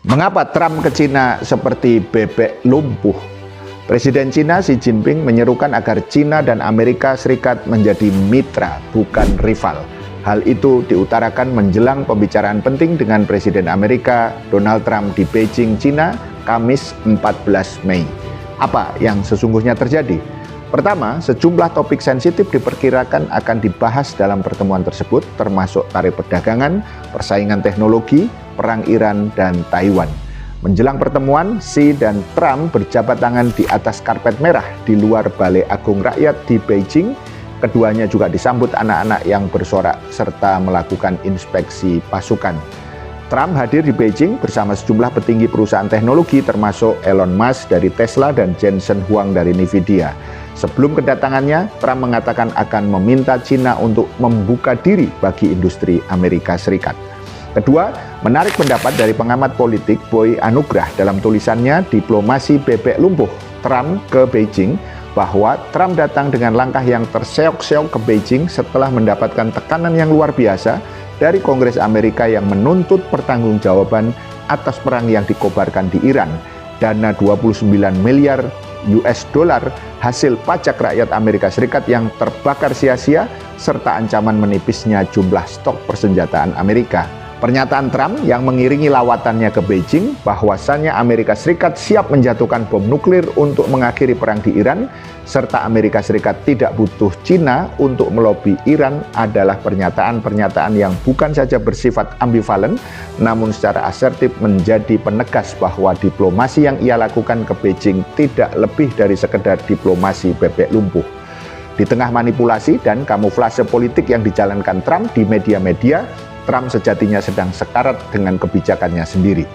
Mengapa Trump ke Cina seperti bebek lumpuh? Presiden Cina Xi Jinping menyerukan agar Cina dan Amerika Serikat menjadi mitra, bukan rival. Hal itu diutarakan menjelang pembicaraan penting dengan Presiden Amerika Donald Trump di Beijing, Cina, Kamis 14 Mei. Apa yang sesungguhnya terjadi? Pertama, sejumlah topik sensitif diperkirakan akan dibahas dalam pertemuan tersebut, termasuk tarif perdagangan, persaingan teknologi, perang Iran, dan Taiwan. Menjelang pertemuan, Xi dan Trump berjabat tangan di atas karpet merah di luar Balai Agung Rakyat di Beijing. Keduanya juga disambut anak-anak yang bersorak serta melakukan inspeksi pasukan. Trump hadir di Beijing bersama sejumlah petinggi perusahaan teknologi termasuk Elon Musk dari Tesla dan Jensen Huang dari Nvidia. Sebelum kedatangannya, Trump mengatakan akan meminta Cina untuk membuka diri bagi industri Amerika Serikat. Kedua, menarik pendapat dari pengamat politik Boy Anugrah dalam tulisannya Diplomasi Bebek Lumpuh Trump ke Beijing, bahwa Trump datang dengan langkah yang terseok-seok ke Beijing setelah mendapatkan tekanan yang luar biasa dari Kongres Amerika yang menuntut pertanggungjawaban atas perang yang dikobarkan di Iran, dana 29 miliar US dollar hasil pajak rakyat Amerika Serikat yang terbakar sia-sia, serta ancaman menipisnya jumlah stok persenjataan Amerika. Pernyataan Trump yang mengiringi lawatannya ke Beijing bahwasannya Amerika Serikat siap menjatuhkan bom nuklir untuk mengakhiri perang di Iran, serta Amerika Serikat tidak butuh Cina untuk melobi Iran adalah pernyataan-pernyataan yang bukan saja bersifat ambivalen, namun secara asertif menjadi penegas bahwa diplomasi yang ia lakukan ke Beijing tidak lebih dari sekedar diplomasi bebek lumpuh. Di tengah manipulasi dan kamuflase politik yang dijalankan Trump di media-media, Trump sejatinya sedang sekarat dengan kebijakannya sendiri.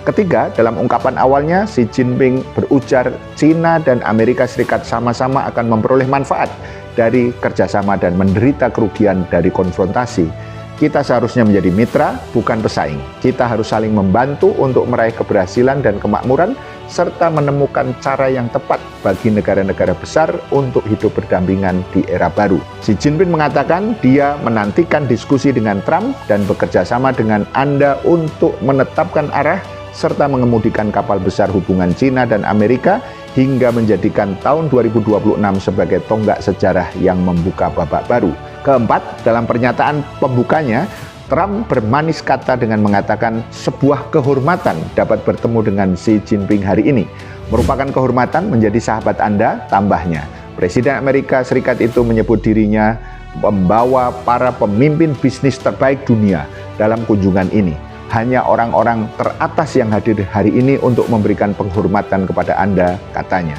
Ketiga, dalam ungkapan awalnya, Xi Jinping berujar Cina dan Amerika Serikat sama-sama akan memperoleh manfaat dari kerjasama dan menderita kerugian dari konfrontasi. Kita seharusnya menjadi mitra, bukan pesaing. Kita harus saling membantu untuk meraih keberhasilan dan kemakmuran, serta menemukan cara yang tepat bagi negara-negara besar untuk hidup berdampingan di era baru. Xi Jinping mengatakan dia menantikan diskusi dengan Trump dan bekerja sama dengan Anda untuk menetapkan arah serta mengemudikan kapal besar hubungan Cina dan Amerika hingga menjadikan tahun 2026 sebagai tonggak sejarah yang membuka babak baru. Keempat, dalam pernyataan pembukanya, Trump bermanis kata dengan mengatakan sebuah kehormatan dapat bertemu dengan Xi Jinping hari ini. Merupakan kehormatan menjadi sahabat Anda, tambahnya. Presiden Amerika Serikat itu menyebut dirinya membawa para pemimpin bisnis terbaik dunia dalam kunjungan ini. Hanya orang-orang teratas yang hadir hari ini untuk memberikan penghormatan kepada Anda, katanya.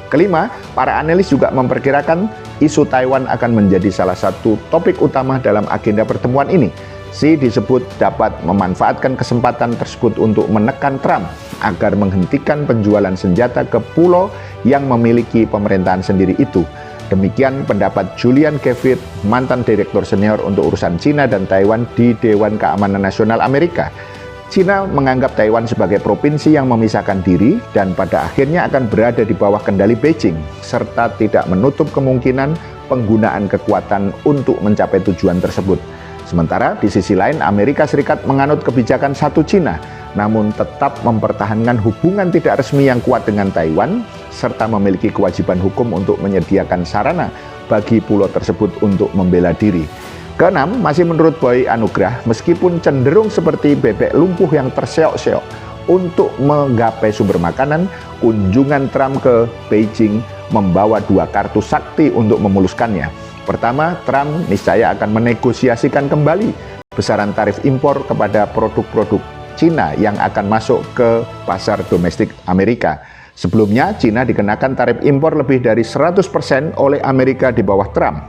Kelima, para analis juga memperkirakan isu Taiwan akan menjadi salah satu topik utama dalam agenda pertemuan ini. Xi disebut dapat memanfaatkan kesempatan tersebut untuk menekan Trump agar menghentikan penjualan senjata ke pulau yang memiliki pemerintahan sendiri itu. Demikian pendapat Julian Kevitt, mantan direktur senior untuk urusan Cina dan Taiwan di Dewan Keamanan Nasional Amerika. Cina menganggap Taiwan sebagai provinsi yang memisahkan diri dan pada akhirnya akan berada di bawah kendali Beijing, serta tidak menutup kemungkinan penggunaan kekuatan untuk mencapai tujuan tersebut. Sementara di sisi lain, Amerika Serikat menganut kebijakan satu Cina, namun tetap mempertahankan hubungan tidak resmi yang kuat dengan Taiwan, serta memiliki kewajiban hukum untuk menyediakan sarana bagi pulau tersebut untuk membela diri. Keenam, masih menurut Boy Anugrah, meskipun cenderung seperti bebek lumpuh yang terseok-seok untuk menggapai sumber makanan, kunjungan Trump ke Beijing membawa dua kartu sakti untuk memuluskannya. Pertama, Trump niscaya akan menegosiasikan kembali besaran tarif impor kepada produk-produk Cina yang akan masuk ke pasar domestik Amerika. Sebelumnya, Cina dikenakan tarif impor lebih dari 100% oleh Amerika di bawah Trump.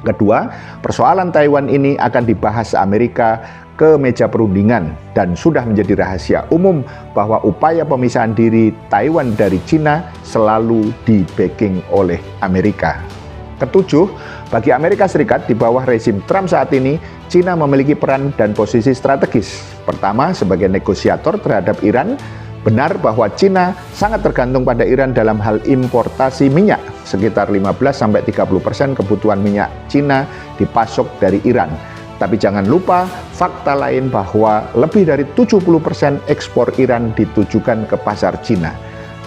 Kedua, persoalan Taiwan ini akan dibahas Amerika ke meja perundingan dan sudah menjadi rahasia umum bahwa upaya pemisahan diri Taiwan dari Cina selalu di-backing oleh Amerika. Ketujuh, bagi Amerika Serikat di bawah rezim Trump saat ini, Cina memiliki peran dan posisi strategis. Pertama, sebagai negosiator terhadap Iran. Benar bahwa Cina sangat tergantung pada Iran dalam hal importasi minyak. Sekitar 15-30% kebutuhan minyak Cina dipasok dari Iran. Tapi jangan lupa fakta lain bahwa lebih dari 70% ekspor Iran ditujukan ke pasar Cina.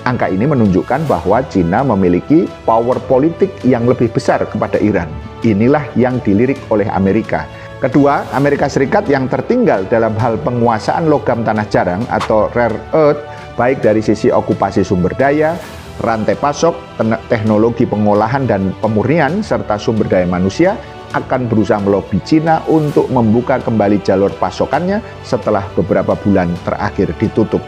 Angka ini menunjukkan bahwa Cina memiliki power politik yang lebih besar kepada Iran. Inilah yang dilirik oleh Amerika. Kedua, Amerika Serikat yang tertinggal dalam hal penguasaan logam tanah jarang atau rare earth, baik dari sisi okupasi sumber daya, rantai pasok, teknologi pengolahan dan pemurnian, serta sumber daya manusia, akan berusaha melobi Cina untuk membuka kembali jalur pasokannya setelah beberapa bulan terakhir ditutup.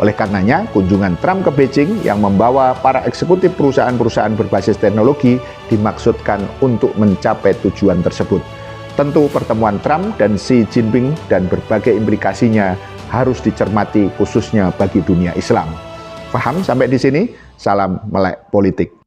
Oleh karenanya, kunjungan Trump ke Beijing yang membawa para eksekutif perusahaan-perusahaan berbasis teknologi dimaksudkan untuk mencapai tujuan tersebut. Tentu pertemuan Trump dan Xi Jinping dan berbagai implikasinya harus dicermati khususnya bagi dunia Islam. Paham sampai di sini? Salam melek politik.